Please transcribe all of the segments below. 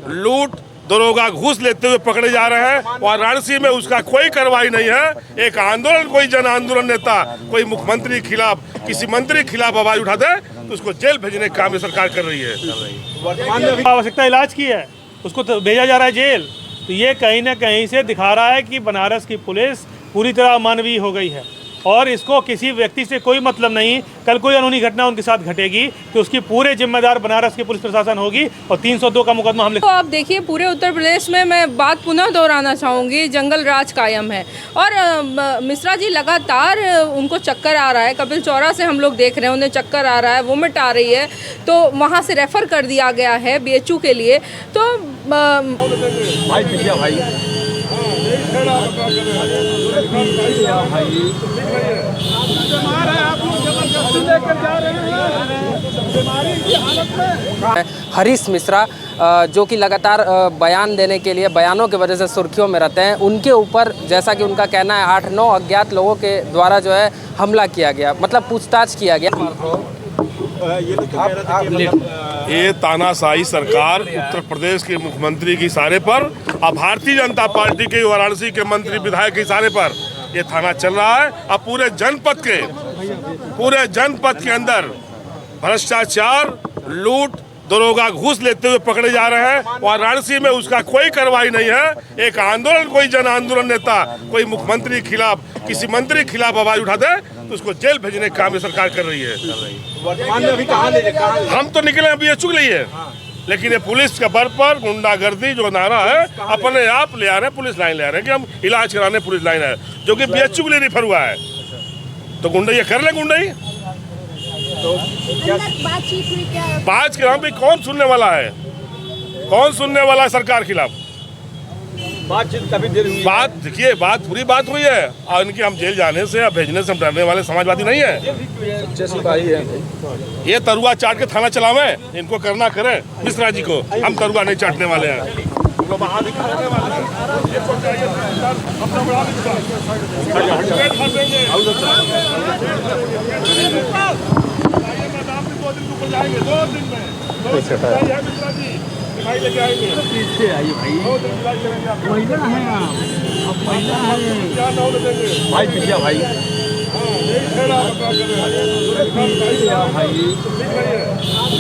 लूट, दरोगा घूस लेते हुए पकड़े जा रहे हैं। वाराणसी में उसका कोई कार्रवाई नहीं है। एक आंदोलन, कोई जन आंदोलन नेता कोई मुख्यमंत्री के खिलाफ, किसी मंत्री के खिलाफ आवाज उठा दे तो उसको जेल भेजने का काम ये सरकार कर रही है। आवश्यकता इलाज की है, उसको तो भेजा जा रहा है जेल। तो ये कहीं ना कहीं से दिखा रहा है कि बनारस की पुलिस पूरी तरह अमानवीय हो गई है और इसको किसी व्यक्ति से कोई मतलब नहीं। कल कोई अनहोनी घटना उनके साथ घटेगी तो उसकी पूरे जिम्मेदार बनारस की पुलिस प्रशासन होगी और 302 का मुकदमा हम तो आप देखिए पूरे उत्तर प्रदेश में मैं बात पुनः दोहराना चाहूँगी, जंगल राज कायम है और मिश्रा जी लगातार उनको चक्कर आ रहा है। कपिल चौरा से हम लोग देख रहे हैं उन्हें चक्कर आ रहा है, वोमिट आ रही है, तो वहाँ से रेफ़र कर दिया गया है BHU के लिए। तो हरीश मिश्रा जो कि लगातार बयान देने के लिए, बयानों की वजह से सुर्खियों में रहते हैं, उनके ऊपर जैसा कि उनका कहना है 8-9 अज्ञात लोगों के द्वारा जो है हमला किया गया, मतलब पूछताछ किया गया। ये तानाशाही सरकार उत्तर प्रदेश के मुख्यमंत्री के इशारे पर और भारतीय जनता पार्टी के वाराणसी के मंत्री विधायक के इशारे पर ये थाना चल रहा है। अब पूरे जनपद के अंदर भ्रष्टाचार, लूट, दरोगा घूस लेते हुए पकड़े जा रहे हैं। वाराणसी में उसका कोई कार्रवाई नहीं है। एक आंदोलन, कोई जन आंदोलन नेता कोई मुख्यमंत्री के खिलाफ, किसी मंत्री के खिलाफ आवाज उठा दे तो उसको जेल भेजने का काम ये सरकार कर रही है। हम तो निकले अभी BHU के लिए, लेकिन ये पुलिस के बल पर गुंडागर्दी जो नारा है अपने आप ले आ रहे हैं, पुलिस लाइन ले आ रहे हैं कि हम इलाज कराने पुलिस लाइन है, जो कि BHU के लिए रेफर हुआ है। तो गुंडा ये कर ले, गुंडा ही बात के नाम पे कौन सुनने वाला है? कौन सुनने वाला है सरकार के खिलाफ? बातचीत काफी देर हुई। बात देखिए, बात पूरी बात हुई है और इनके हम जेल जाने से या भेजने से हम डरने वाले समाजवादी नहीं है। ये तरुआ चाट के थाना चलावे, इनको करना करे मिश्रा जी को, हम तरुआ नहीं चाटने वाले हैं। पीछे आइए भाई, महिला है आप महिला है भाई, पीछे भाई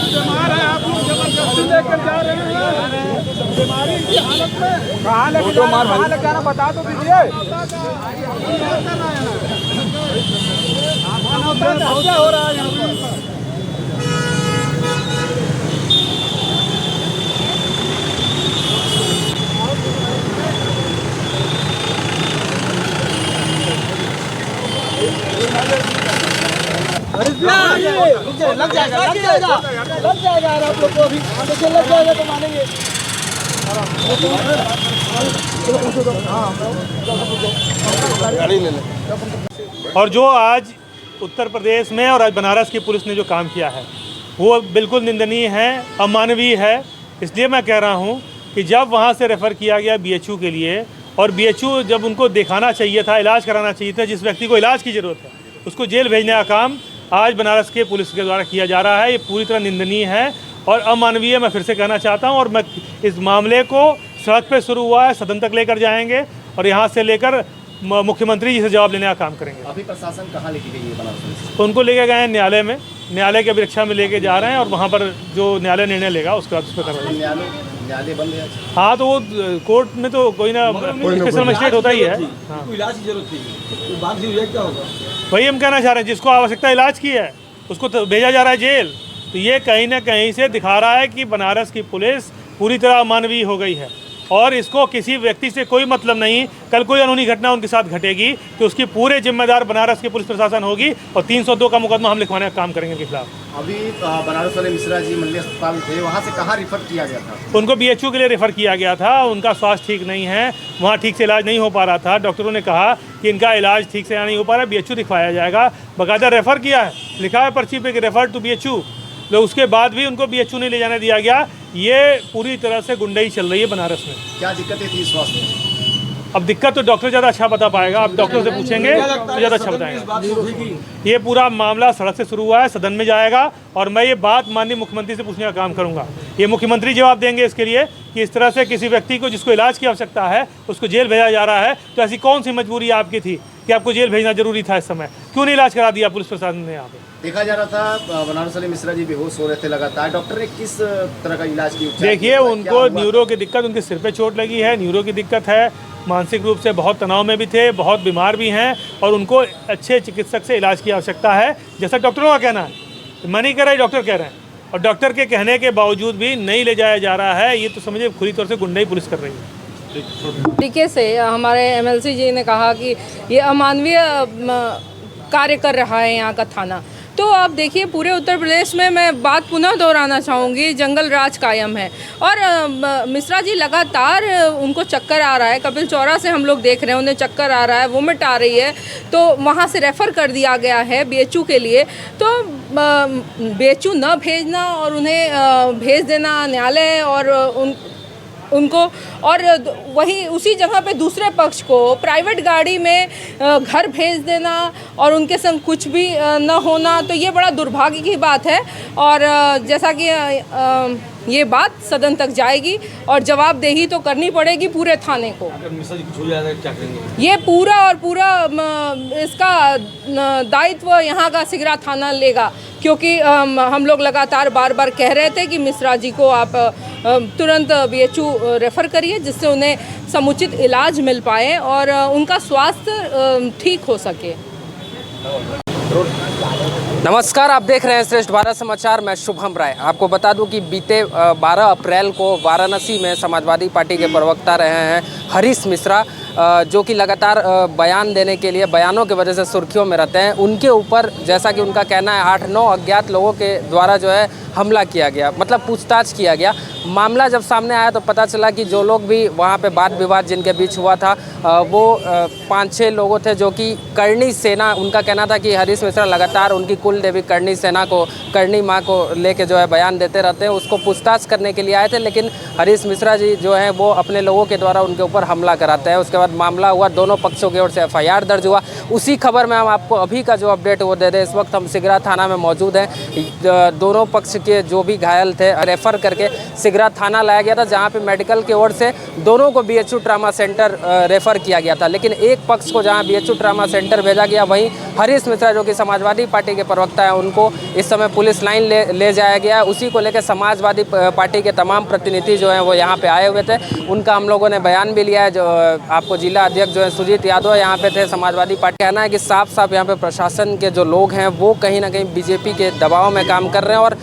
बीमार है, आप लोग जबरदस्ती लेकर जा रहे हैं बीमारी की हालत में। कहाँ लेके जाना बता तो दीजिए। हो रहा है यहाँ पर। लग जाएगा आप लोग को, अभी देखिए लग जाएगा तो मानेंगे। और जो आज उत्तर प्रदेश में और आज बनारस की पुलिस ने जो काम किया है वो बिल्कुल निंदनीय है, अमानवीय है। इसलिए मैं कह रहा हूँ कि जब वहाँ से रेफ़र किया गया BHU के लिए और BHU जब उनको दिखाना चाहिए था, इलाज कराना चाहिए था, जिस व्यक्ति को इलाज की ज़रूरत है उसको जेल भेजने का काम आज बनारस के पुलिस के द्वारा किया जा रहा है। ये पूरी तरह निंदनीय है और अमानवीय। मैं फिर से कहना चाहता हूँ और मैं इस मामले को सड़क पे शुरू हुआ है, सदन तक लेकर जाएंगे और यहाँ से लेकर मुख्यमंत्री जी से जवाब लेने का काम करेंगे। अभी प्रशासन कहाँ लेके गई है बनारस? उनको लेके गए हैं न्यायालय में, न्यायालय की अभिरक्षा में लेके जा रहे हैं और वहाँ पर जो न्यायालय निर्णय लेगा उसके बाद उस पर कार्रवाई। न्यायालय बंद है? हाँ, तो वो कोर्ट में तो कोई ना स्पेशल मजिस्ट्रेट होता ही है। हाँ, इलाज की जरूरत थी, बात क्या होगा? वही हम कहना चाह रहे हैं, जिसको आवश्यकता इलाज की है उसको तो भेजा जा रहा है जेल। तो ये कहीं ना कहीं से दिखा रहा है कि बनारस की पुलिस पूरी तरह अमानवीय हो गई है और इसको किसी व्यक्ति से कोई मतलब नहीं। कल कोई अनहोनी घटना उनके साथ घटेगी तो उसकी पूरे जिम्मेदार बनारस की पुलिस प्रशासन होगी और 302 का मुकदमा हम लिखवाने का काम करेंगे उनके खिलाफ। अभी बनारस वाले मिश्रा जी मंडलीय अस्पताल थे, वहाँ से कहाँ रिफर किया गया था? उनको BHU के लिए रेफ़र किया गया था। उनका स्वास्थ्य ठीक नहीं है, वहाँ ठीक से इलाज नहीं हो पा रहा था। डॉक्टरों ने कहा कि इनका इलाज ठीक से नहीं हो पा रहा है, BHU दिखवाया जाएगा। बाकायदा रेफ़र किया है, लिखा है पर्ची पे कि रेफर टू BHU। तो उसके बाद भी उनको BHU नहीं ले जाने दिया गया। ये पूरी तरह से गुंडाई चल रही है बनारस में। क्या दिक्कतें थी स्वास्थ्य में? अब दिक्कत तो डॉक्टर ज़्यादा अच्छा बता पाएगा, आप डॉक्टर से पूछेंगे तो ज़्यादा अच्छा बताएंगे। ये पूरा मामला सड़क से शुरू हुआ है, सदन में जाएगा और मैं ये बात माननीय मुख्यमंत्री से पूछने का काम करूंगा। ये मुख्यमंत्री जवाब देंगे इसके लिए कि इस तरह से किसी व्यक्ति को जिसको इलाज की आवश्यकता है उसको जेल भेजा जा रहा है, तो ऐसी कौन सी मजबूरी आपकी थी कि आपको जेल भेजना जरूरी था? इस समय क्यों नहीं इलाज करा दिया पुलिस प्रशासन ने? यहाँ पे देखा जा रहा था बनारस वाले मिश्रा जी बेहोश हो रहे थे लगातार, डॉक्टर ने किस तरह का इलाज की? देखिए, उनको न्यूरो की दिक्कत, उनके सिर पे चोट लगी है, न्यूरो की दिक्कत है, मानसिक रूप से बहुत तनाव में भी थे, बहुत बीमार भी हैं और उनको अच्छे चिकित्सक से इलाज की आवश्यकता है, जैसा डॉक्टरों का कहना है। मैं नहीं कह रहा, डॉक्टर कह रहे हैं, और डॉक्टर के कहने के बावजूद भी नहीं ले जाया जा रहा है। ये तो समझिए खुली तौर से गुंडाई पुलिस कर रही है। तरीके से हमारे एमएलसी जी ने कहा कि ये अमानवीय कार्य कर रहा है यहाँ का थाना। तो आप देखिए, पूरे उत्तर प्रदेश में मैं बात पुनः दोहराना चाहूँगी, जंगल राज कायम है और मिश्रा जी लगातार उनको चक्कर आ रहा है। कपिल चौरा से हम लोग देख रहे हैं, उन्हें चक्कर आ रहा है, वोमिट आ रही है, तो वहाँ से रेफ़र कर दिया गया है बीएचयू के लिए। तो बीएचयू न भेजना और उन्हें भेज देना न्यायालय और उनको, और वहीं उसी जगह पे दूसरे पक्ष को प्राइवेट गाड़ी में घर भेज देना और उनके संग कुछ भी न होना, तो ये बड़ा दुर्भाग्य की बात है। और जैसा कि ये बात सदन तक जाएगी और जवाबदेही तो करनी पड़ेगी पूरे थाने को। अगर मिश्रा जी कुछ हो जाएगा क्या करेंगे? ये पूरा और पूरा इसका दायित्व यहाँ का सिगरा थाना लेगा, क्योंकि हम लोग लगातार बार बार कह रहे थे कि मिश्रा जी को आप तुरंत बीएचयू रेफ़र करिए, जिससे उन्हें समुचित इलाज मिल पाए और उनका स्वास्थ्य ठीक हो सके। नमस्कार, आप देख रहे हैं श्रेष्ठ भारत समाचार। मैं शुभम राय। आपको बता दूं कि बीते 12 अप्रैल को वाराणसी में समाजवादी पार्टी के प्रवक्ता रहे हैं हरीश मिश्रा, जो कि लगातार बयान देने के लिए, बयानों की वजह से सुर्खियों में रहते हैं। उनके ऊपर, जैसा कि उनका कहना है, 8-9 अज्ञात लोगों के द्वारा जो है हमला किया गया, मतलब पूछताछ किया गया। मामला जब सामने आया तो पता चला कि जो लोग भी वहाँ पे वाद विवाद जिनके बीच हुआ था वो 5-6 लोगों थे, जो कि करणी सेना, उनका कहना था कि हरीश मिश्रा लगातार उनकी कुल देवी करणी सेना को, करणी माँ को लेके जो है बयान देते रहते हैं, उसको पूछताछ करने के लिए आए थे। लेकिन हरीश मिश्रा जी जो है वो अपने लोगों के द्वारा उनके ऊपर हमला कराते हैं। उसके बाद मामला हुआ, दोनों पक्षों की ओर से FIR दर्ज हुआ। उसी खबर में हम आपको अभी का जो अपडेट वो दे दें। इस वक्त हम सिगरा थाना में मौजूद हैं। दोनों पक्ष के जो भी घायल थे रेफ़र करके सिगरा थाना लाया गया था, जहां पे मेडिकल की ओर से दोनों को BHU ट्रामा सेंटर रेफ़र किया गया था। लेकिन एक पक्ष को जहां BHU ट्रामा सेंटर भेजा गया, वहीं हरीश मिश्रा जो कि समाजवादी पार्टी के प्रवक्ता हैं, उनको इस समय पुलिस लाइन ले जाया गया। उसी को लेकर समाजवादी पार्टी के तमाम प्रतिनिधि जो हैं वो यहाँ पे आए हुए थे। उनका हम लोगों ने बयान भी लिया है। जो आपको जिला अध्यक्ष जो है सुजीत यादव यहाँ पे थे, समाजवादी पार्टी। कहना है कि साफ साफ यहाँ पे प्रशासन के जो लोग हैं वो कहीं ना कहीं बीजेपी के दबाव में काम कर रहे हैं और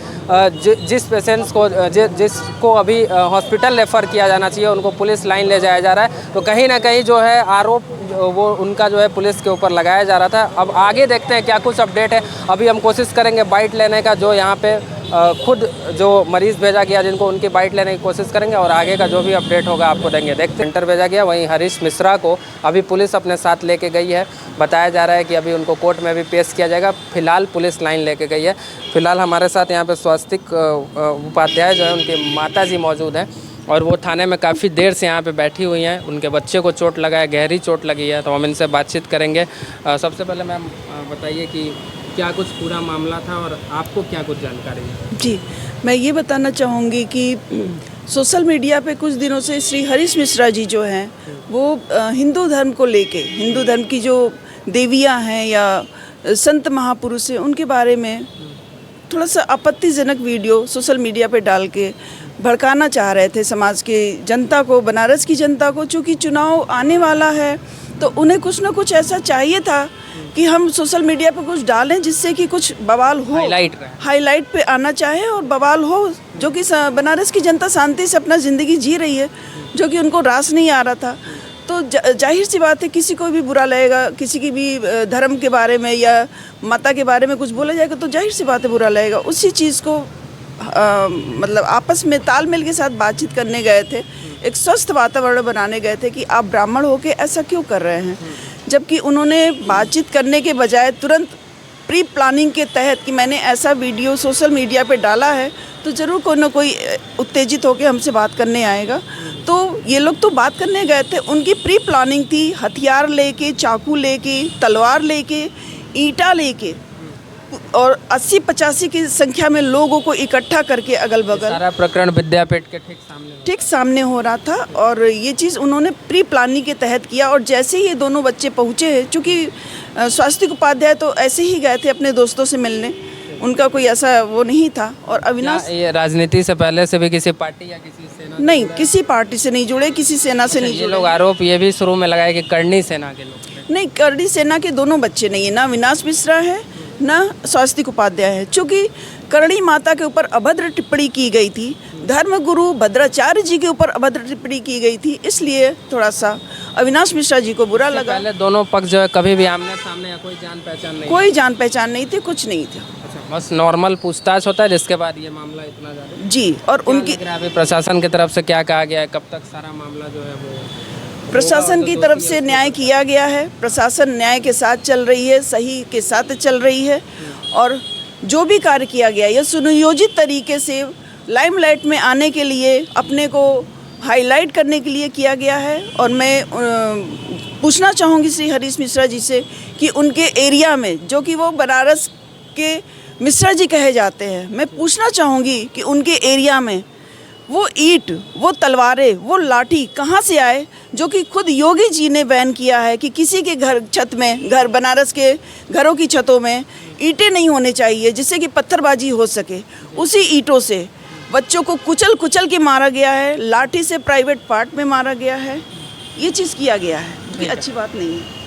जिस पेशेंट्स को जिसको अभी हॉस्पिटल रेफ़र किया जाना चाहिए उनको पुलिस लाइन ले जाया जा रहा है। तो कहीं ना कहीं जो है आरोप वो उनका जो है पुलिस के ऊपर लगाया जा रहा था। अब आगे देखते हैं क्या कुछ अपडेट है। अभी हम कोशिश करेंगे बाइट लेने का, जो यहाँ पे खुद जो मरीज़ भेजा गया जिनको, उनकी बाइट लेने की कोशिश करेंगे और आगे का जो भी अपडेट होगा आपको देंगे। देखते सेंटर भेजा गया, वहीं हरीश मिश्रा को अभी पुलिस अपने साथ लेके गई है। बताया जा रहा है कि अभी उनको कोर्ट में भी पेश किया जाएगा। फिलहाल पुलिस लाइन लेके गई है। फिलहाल हमारे साथ यहाँ पे स्वास्तिक उपाध्याय जो है, उनके माता जी मौजूद हैं और वो थाने में काफ़ी देर से यहाँ पे बैठी हुई हैं। उनके बच्चे को चोट लगा है, गहरी चोट लगी है, तो हम इनसे बातचीत करेंगे। सबसे पहले मैम बताइए कि क्या कुछ पूरा मामला था और आपको क्या कुछ जानकारी है? जी, मैं ये बताना चाहूँगी कि सोशल मीडिया पे कुछ दिनों से श्री हरीश मिश्रा जी जो हैं वो हिंदू धर्म को लेके, हिंदू धर्म की जो देवियाँ हैं या संत महापुरुष हैं, उनके बारे में थोड़ा सा आपत्तिजनक वीडियो सोशल मीडिया पे डाल के भड़काना चाह रहे थे समाज के जनता को, बनारस की जनता को। चूँकि चुनाव आने वाला है तो उन्हें कुछ ना कुछ ऐसा चाहिए था कि हम सोशल मीडिया पे कुछ डालें जिससे कि कुछ बवाल हो, हाईलाइट पे आना चाहे और बवाल हो, जो कि बनारस की जनता शांति से अपना ज़िंदगी जी रही है, जो कि उनको रास नहीं आ रहा था। तो जाहिर सी बात है किसी को भी बुरा लगेगा, किसी की भी धर्म के बारे में या माता के बारे में कुछ बोला जाएगा तो जाहिर सी बात है बुरा लगेगा। उसी चीज़ को मतलब आपस में तालमेल के साथ बातचीत करने गए थे, एक स्वस्थ वातावरण बनाने गए थे कि आप ब्राह्मण होके ऐसा क्यों कर रहे हैं। जबकि उन्होंने बातचीत करने के बजाय तुरंत प्री प्लानिंग के तहत कि मैंने ऐसा वीडियो सोशल मीडिया पे डाला है तो ज़रूर कोई ना कोई उत्तेजित होकर हमसे बात करने आएगा। तो ये लोग तो बात करने गए थे, उनकी प्री प्लानिंग थी, हथियार लेके, चाकू लेके, तलवार लेके, ईंटा लेके और 80-85 की संख्या में लोगों को इकट्ठा करके अगल बगल सारा प्रकरण विद्यापीठ के ठीक सामने हो रहा था। और ये चीज़ उन्होंने प्री प्लानिंग के तहत किया। और जैसे ही ये दोनों बच्चे पहुँचे हैं, चूँकि स्वास्थ्य उपाध्याय तो ऐसे ही गए थे अपने दोस्तों से मिलने, उनका कोई ऐसा वो नहीं था। और अविनाश ये राजनीति से पहले से भी किसी पार्टी या किसी सेना नहीं, किसी पार्टी से नहीं जुड़े, किसी सेना से नहीं ये जुड़े। लोग आरोप ये भी शुरू में लगाए कि करनी सेना के लोग नहीं, करनी सेना के दोनों बच्चे नहीं है, ना अविनाश मिश्रा है ना स्वास्थ्य उपाध्याय है। चूँकि करणी माता के ऊपर अभद्र टिप्पणी की गई थी, धर्मगुरु भद्राचार्य जी के ऊपर अभद्र टिप्पणी की गई थी, इसलिए थोड़ा सा अविनाश मिश्रा जी को बुरा लगा। पहले दोनों पक्ष जो है कभी भी आमने सामने या कोई जान पहचान नहीं, कोई जान पहचान नहीं थी, कुछ नहीं था। बस नॉर्मल पूछताछ होता है, जिसके बाद ये मामला इतना ज़्यादा जी। और उनकी अभी प्रशासन की तरफ से क्या कहा गया है, कब तक सारा मामला जो है वो प्रशासन की तरफ से न्याय किया गया है। प्रशासन न्याय के साथ चल रही है, सही के साथ चल रही है। और जो भी कार्य किया गया है, यह सुनियोजित तरीके से लाइमलाइट में आने के लिए, अपने को हाईलाइट करने के लिए किया गया है। और मैं पूछना चाहूँगी श्री हरीश मिश्रा जी से कि उनके एरिया में, जो कि वो बनारस के मिश्रा जी कहे जाते हैं, मैं पूछना चाहूँगी कि उनके एरिया में वो ईंट, वो तलवारें, वो लाठी कहाँ से आए, जो कि खुद योगी जी ने बैन किया है कि किसी के घर छत में, घर बनारस के घरों की छतों में ईंटें नहीं होने चाहिए, जिससे कि पत्थरबाजी हो सके। उसी ईंटों से बच्चों को कुचल कुचल के मारा गया है, लाठी से प्राइवेट पार्ट में मारा गया है। ये चीज़ किया गया है, ये अच्छी बात नहीं है।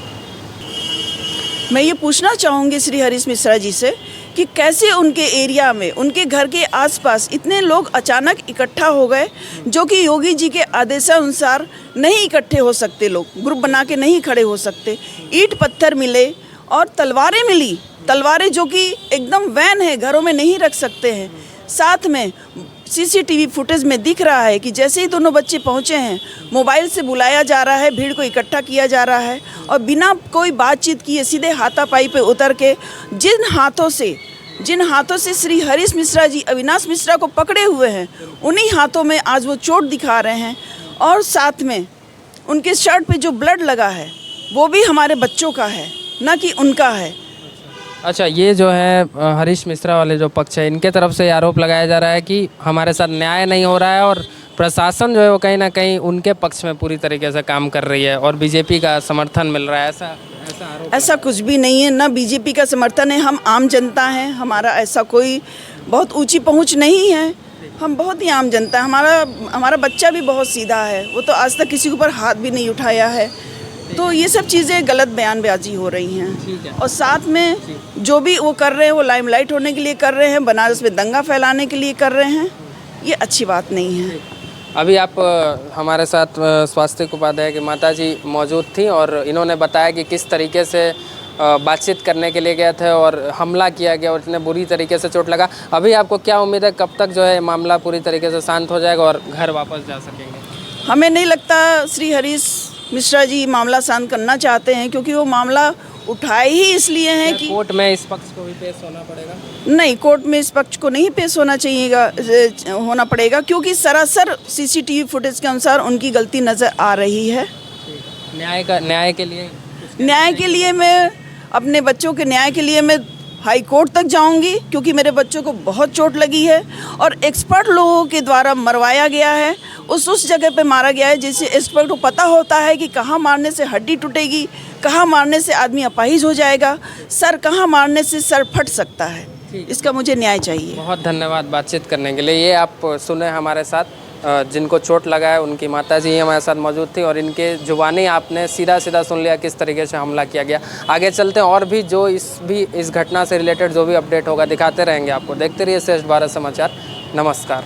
मैं ये पूछना चाहूँगी श्री हरीश मिश्रा जी से कि कैसे उनके एरिया में, उनके घर के आसपास इतने लोग अचानक इकट्ठा हो गए, जो कि योगी जी के आदेशानुसार नहीं इकट्ठे हो सकते, लोग ग्रुप बना के नहीं खड़े हो सकते। ईंट पत्थर मिले और तलवारें मिली, तलवारें जो कि एकदम वैन है, घरों में नहीं रख सकते हैं। साथ में सीसीटीवी फुटेज में दिख रहा है कि जैसे ही दोनों बच्चे पहुंचे हैं, मोबाइल से बुलाया जा रहा है, भीड़ को इकट्ठा किया जा रहा है और बिना कोई बातचीत किए सीधे हाथापाई पे उतर के जिन हाथों से श्री हरीश मिश्रा जी अविनाश मिश्रा को पकड़े हुए हैं, उन्हीं हाथों में आज वो चोट दिखा रहे हैं। और साथ में उनके शर्ट पे जो ब्लड लगा है, वो भी हमारे बच्चों का है, ना कि उनका है। अच्छा, ये जो है हरीश मिश्रा वाले जो पक्ष है, इनके तरफ से आरोप लगाया जा रहा है कि हमारे साथ न्याय नहीं हो रहा है और प्रशासन जो है वो कहीं ना कहीं उनके पक्ष में पूरी तरीके से काम कर रही है और बीजेपी का समर्थन मिल रहा है। ऐसा कुछ भी नहीं है, ना बीजेपी का समर्थन है। हम आम जनता हैं, हमारा ऐसा कोई बहुत ऊंची पहुंच नहीं है, हम बहुत ही आम जनता है। हमारा बच्चा भी बहुत सीधा है, वो तो आज तक किसी के ऊपर हाथ भी नहीं उठाया है। तो ये सब चीज़ें गलत बयानबाजी हो रही हैं। और साथ में जो भी वो कर रहे हैं, वो लाइमलाइट होने के लिए कर रहे हैं, बनारस में दंगा फैलाने के लिए कर रहे हैं। ये अच्छी बात नहीं है। अभी आप हमारे साथ स्वास्थ्य उपाध्याय की माता जी मौजूद थी और इन्होंने बताया कि किस तरीके से बातचीत करने के लिए गए थे और हमला किया गया और इतने बुरी तरीके से चोट लगा। अभी आपको क्या उम्मीद है, कब तक जो है मामला पूरी तरीके से शांत हो जाएगा और घर वापस जा सकेंगे? हमें नहीं लगता श्री हरीश मिश्रा जी मामला शांत करना चाहते हैं, क्योंकि वो मामला उठाए ही इसलिए हैं कि कोर्ट में इस पक्ष को भी पेश होना पड़ेगा। नहीं, कोर्ट में इस पक्ष को नहीं पेश होना पड़ेगा, क्योंकि सरासर सीसीटीवी फुटेज के अनुसार उनकी गलती नज़र आ रही है। न्याय के लिए मैं अपने बच्चों के न्याय के लिए मैं हाई कोर्ट तक जाऊंगी, क्योंकि मेरे बच्चों को बहुत चोट लगी है और एक्सपर्ट लोगों के द्वारा मरवाया गया है। उस जगह पे मारा गया है जिससे एक्सपर्ट को पता होता है कि कहाँ मारने से हड्डी टूटेगी, कहाँ मारने से आदमी अपाहिज हो जाएगा, सर कहाँ मारने से सर फट सकता है। इसका मुझे न्याय चाहिए। बहुत धन्यवाद बातचीत करने के लिए। ये आप सुने हमारे साथ जिनको चोट लगा है, उनकी माता जी हमारे साथ मौजूद थी और इनके जुबानी आपने सीधा सुन लिया किस तरीके से हमला किया गया। आगे चलते हैं और भी जो इस घटना से रिलेटेड जो भी अपडेट होगा दिखाते रहेंगे आपको। देखते रहिए श्रेष्ठ भारत समाचार। नमस्कार।